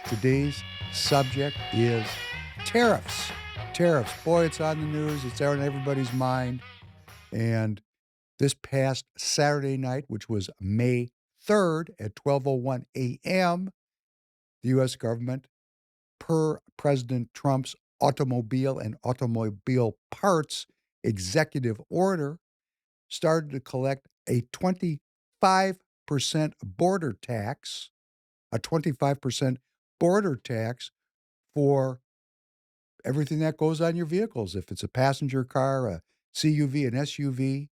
Today's subject is tariffs. Tariffs. Boy, it's on the news. It's on everybody's mind. And this past Saturday night, which was May 3rd at 12:01 a.m., the U.S. government, per President Trump's automobile and automobile parts executive order, started to collect a 25% border tax, a 25% border tax for everything that goes on your vehicles. If it's a passenger car, a CUV, an SUV,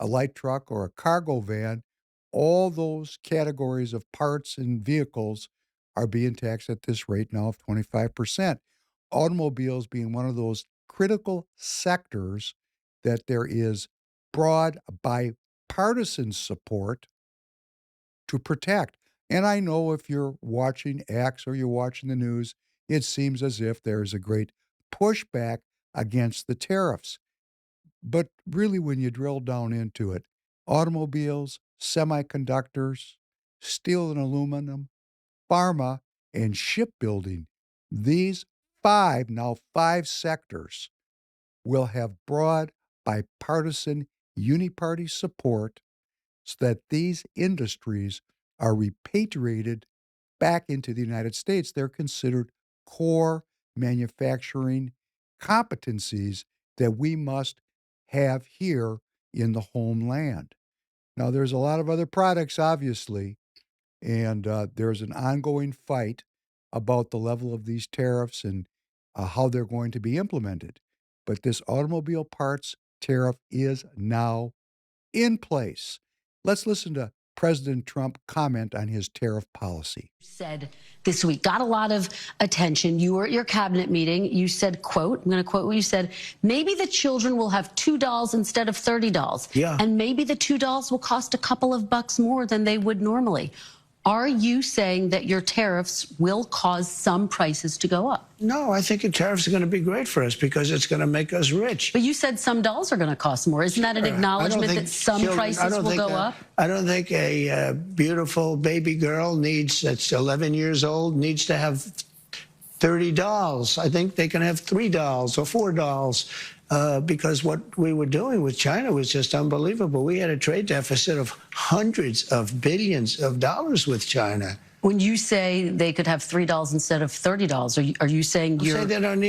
a light truck, or a cargo van, all those categories of parts and vehicles are being taxed at this rate now of 25%. Automobiles being one of those critical sectors that there is broad bipartisan support to protect. And I know if you're watching X or you're watching the news, it seems as if there's a great pushback against the tariffs. But really, when you drill down into it, automobiles, semiconductors, steel and aluminum, pharma, and shipbuilding, these five sectors will have broad bipartisan uniparty support so that these industries are repatriated back into the United States. They're considered core manufacturing competencies that we must have here in the homeland. Now, there's a lot of other products, obviously, and there's an ongoing fight about the level of these tariffs and how they're going to be implemented. But this automobile parts tariff is now in place. Let's listen to President Trump comment on his tariff policy. Said this week got a lot of attention. You were at your cabinet meeting. You said, quote, I'm going to quote what you said, maybe the children will have $2 instead of $30. Yeah. And maybe the $2 will cost a couple of bucks more than they would normally. Are you saying that your tariffs will cause some prices to go up? No, I think the tariffs are going to be great for us because it's going to make us rich. But you said some dolls are going to cost more. Isn't that an acknowledgement that some prices will go up? I don't think a beautiful baby girl that's 11 years old needs to have 30 dolls. I think they can have 3 dolls or 4 dolls because what we were doing with China was just unbelievable. We had a trade deficit of hundreds of billions of dollars with China. When you say they could have $3 instead of $30, are you saying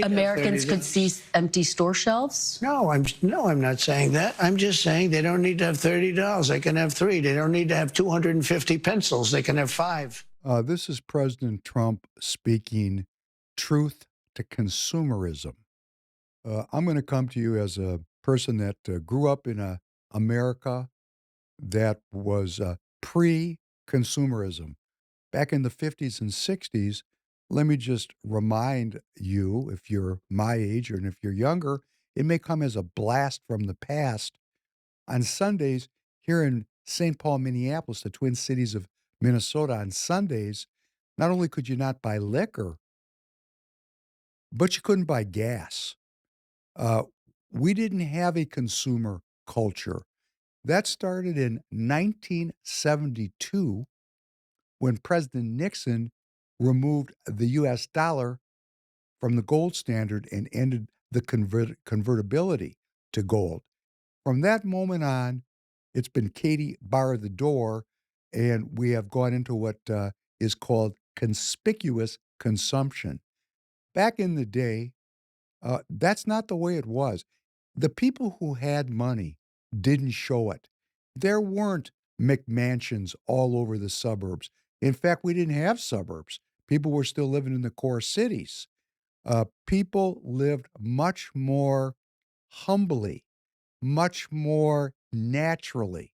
Americans could see empty store shelves? No, I'm not saying that. I'm just saying they don't need to have $30. They can have 3. They don't need to have 250 pencils. They can have 5. This is President Trump speaking truth to consumerism. I'm going to come to you as a person that grew up in a America that was pre-consumerism. Back in the 50s and 60s, let me just remind you, if you're my age or if you're younger, it may come as a blast from the past. On Sundays, here in St. Paul, Minneapolis, the twin cities of Minnesota, on Sundays, not only could you not buy liquor, but you couldn't buy gas. Uh, we didn't have a consumer culture. That started in 1972 when President Nixon removed the US dollar from the gold standard and ended the convertibility to gold. From that moment on, it's been Katie bar the door, and we have gone into what is called conspicuous consumption. Back in the day, that's not the way it was. The people who had money didn't show it. There weren't McMansions all over the suburbs. In fact, we didn't have suburbs. People were still living in the core cities. People lived much more humbly, much more naturally.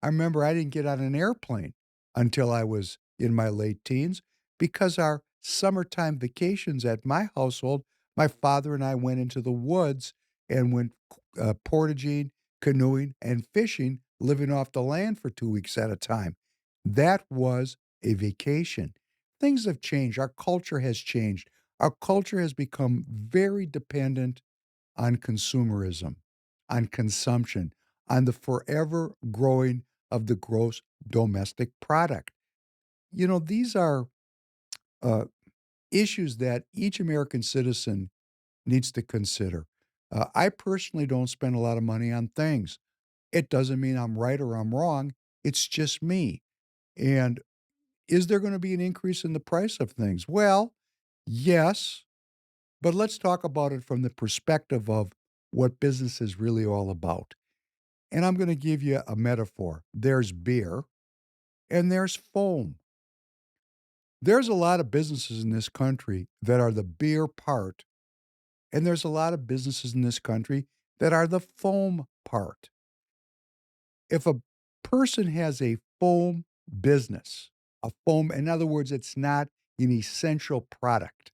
I remember I didn't get on an airplane until I was in my late teens because our summertime vacations at my household, my father and I went into the woods and went portaging, canoeing, and fishing, living off the land for 2 weeks at a time. That was a vacation. Things have changed. Our culture has changed. Our culture has become very dependent on consumerism, on consumption, on the forever growing of the gross domestic product. You know, these are issues that each American citizen needs to consider. I personally don't spend a lot of money on things. It doesn't mean I'm right or I'm wrong. It's just me. And is there going to be an increase in the price of things? Well, yes, but let's talk about it from the perspective of what business is really all about. And I'm going to give you a metaphor. There's beer and there's foam. There's a lot of businesses in this country that are the beer part, and there's a lot of businesses in this country that are the foam part. If a person has a foam business, a foam, in other words, it's not an essential product,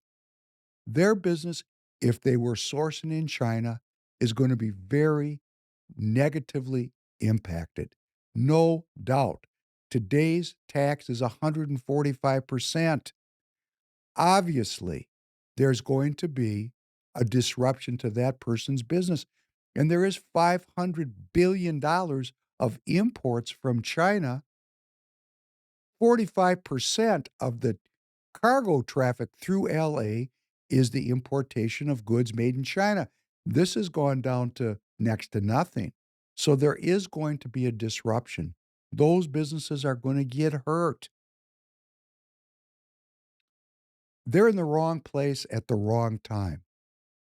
their business, if they were sourcing in China, is going to be very negatively impacted. No doubt. Today's tax is 145%. Obviously, there's going to be a disruption to that person's business. And there is $500 billion of imports from China. 45% of the cargo traffic through LA is the importation of goods made in China. This has gone down to next to nothing. So there is going to be a disruption. Those businesses are going to get hurt. They're in the wrong place at the wrong time.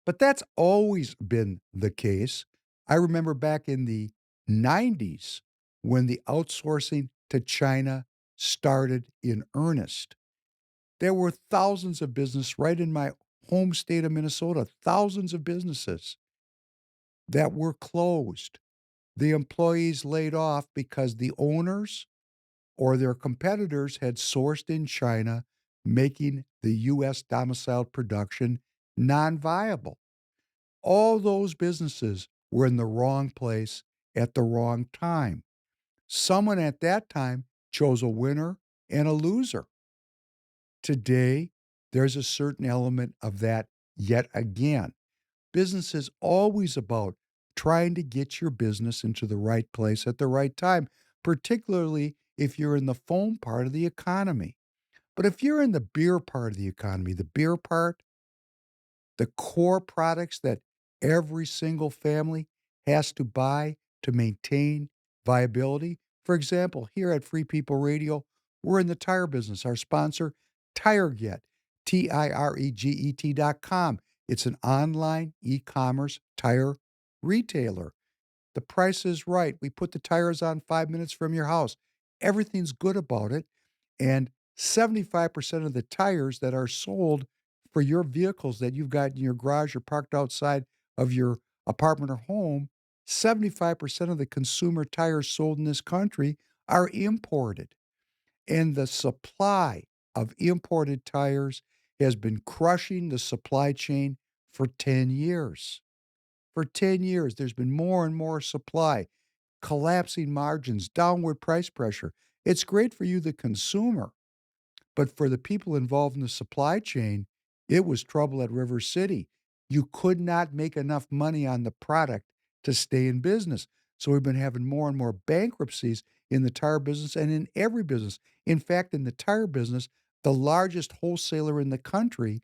But that's always been the case. I remember back in the 90s when the outsourcing to China started in earnest. There were thousands of businesses right in my home state of Minnesota, thousands of businesses that were closed. The employees laid off because the owners or their competitors had sourced in China, making the U.S. domiciled production non viable. All those businesses were in the wrong place at the wrong time. Someone at that time chose a winner and a loser. Today, there's a certain element of that yet again. Business is always about trying to get your business into the right place at the right time, particularly if you're in the foam part of the economy. But if you're in the beer part of the economy, the beer part, the core products that every single family has to buy to maintain viability. For example, here at Free People Radio, we're in the tire business. Our sponsor, TireGet, TireGet.com. It's an online e commerce tire retailer. The price is right. We put the tires on 5 minutes from your house. Everything's good about it. And 75% of the tires that are sold for your vehicles that you've got in your garage or parked outside of your apartment or home, 75% of the consumer tires sold in this country are imported. And the supply of imported tires has been crushing the supply chain for 10 years. For 10 years, there's been more and more supply, collapsing margins, downward price pressure. It's great for you, the consumer, but for the people involved in the supply chain, it was trouble at River City. You could not make enough money on the product to stay in business. So we've been having more and more bankruptcies in the tire business and in every business. In fact, in the tire business, the largest wholesaler in the country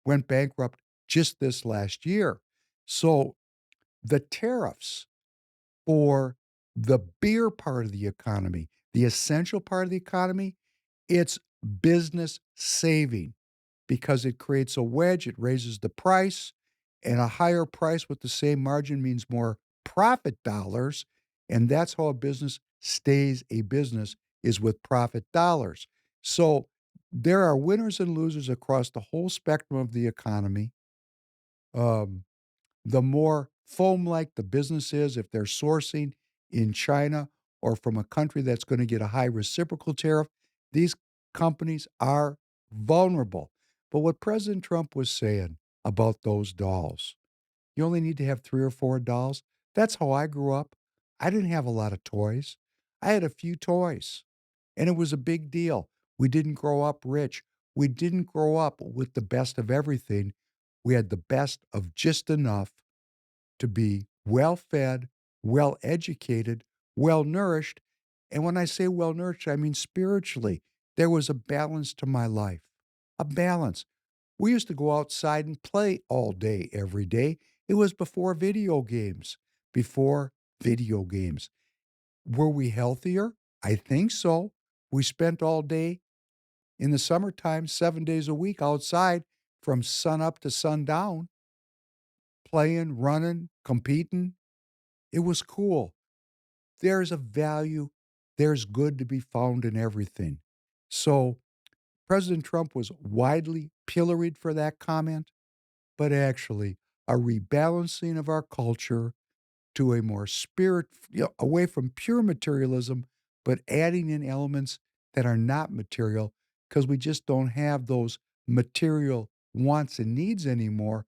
went bankrupt just this last year. So the tariffs for the beer part of the economy, the essential part of the economy, it's business saving because it creates a wedge, it raises the price, and a higher price with the same margin means more profit dollars. And that's how a business stays a business is with profit dollars. So there are winners and losers across the whole spectrum of the economy. Um, the more foam like the business is, if they're sourcing in China or from a country that's going to get a high reciprocal tariff, these companies are vulnerable. But what President Trump was saying about those dolls, you only need to have 3 or 4 dolls. That's how I grew up. I didn't have a lot of toys. I had a few toys, and it was a big deal. We didn't grow up rich. We didn't grow up with the best of everything. We had the best of just enough to be well fed, well educated, well nourished. And when I say well nourished, I mean spiritually. There was a balance to my life, a balance. We used to go outside and play all day, every day. It was before video games. Before video games. Were we healthier? I think so. We spent all day in the summertime, 7 days a week outside from sun up to sundown, playing, running, competing. It was cool. There's a value, there's good to be found in everything. So, President Trump was widely pilloried for that comment, but actually, a rebalancing of our culture to a more away from pure materialism, but adding in elements that are not material because we just don't have those material wants and needs anymore,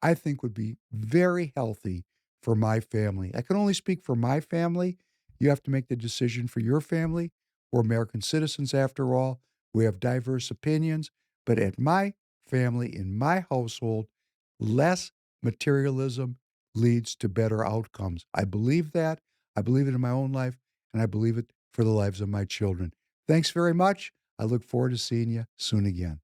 I think would be very healthy for my family. I can only speak for my family. You have to make the decision for your family. We're American citizens after all. We have diverse opinions, but at my family, in my household, less materialism leads to better outcomes. I believe that. I believe it in my own life, and I believe it for the lives of my children. Thanks very much. I look forward to seeing you soon again.